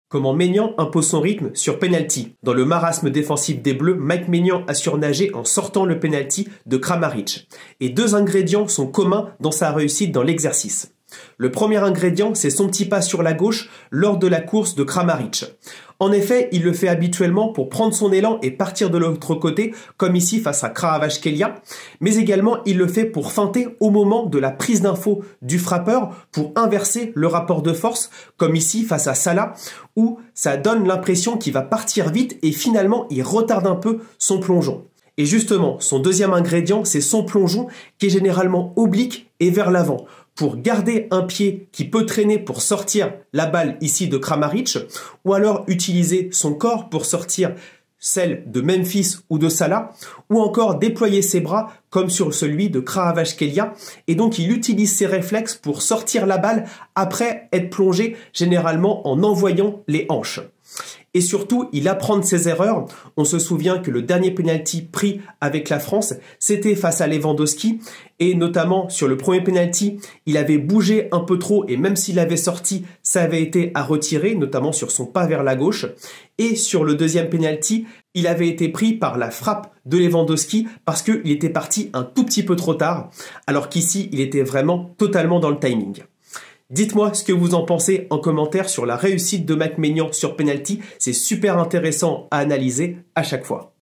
Comment Maignan impose son rythme sur penalty. Dans le marasme défensif des Bleus, Mike Maignan a surnagé en sortant le penalty de Kramaric. Et deux ingrédients sont communs dans sa réussite dans l'exercice. Le premier ingrédient, c'est son petit pas sur la gauche lors de la course de Kramaric. En effet, il le fait habituellement pour prendre son élan et partir de l'autre côté, comme ici face à Kvaratskhelia, mais également il le fait pour feinter au moment de la prise d'info du frappeur pour inverser le rapport de force, comme ici face à Salah, où ça donne l'impression qu'il va partir vite et finalement il retarde un peu son plongeon. Et justement, son deuxième ingrédient, c'est son plongeon qui est généralement oblique et vers l'avant, pour garder un pied qui peut traîner pour sortir la balle ici de Kramaric, ou alors utiliser son corps pour sortir celle de Memphis ou de Salah, ou encore déployer ses bras comme sur celui de Kvaratskhelia, et donc il utilise ses réflexes pour sortir la balle après être plongé, généralement en envoyant les hanches. Et surtout, il apprend de ses erreurs. On se souvient que le dernier penalty pris avec la France, c'était face à Lewandowski. Et notamment, sur le premier penalty, il avait bougé un peu trop et même s'il avait sorti, ça avait été à retirer, notamment sur son pas vers la gauche. Et sur le deuxième penalty, il avait été pris par la frappe de Lewandowski parce qu'il était parti un tout petit peu trop tard, alors qu'ici, il était vraiment totalement dans le timing. Dites-moi ce que vous en pensez en commentaire sur la réussite de Mike Maignan sur penalty, c'est super intéressant à analyser à chaque fois.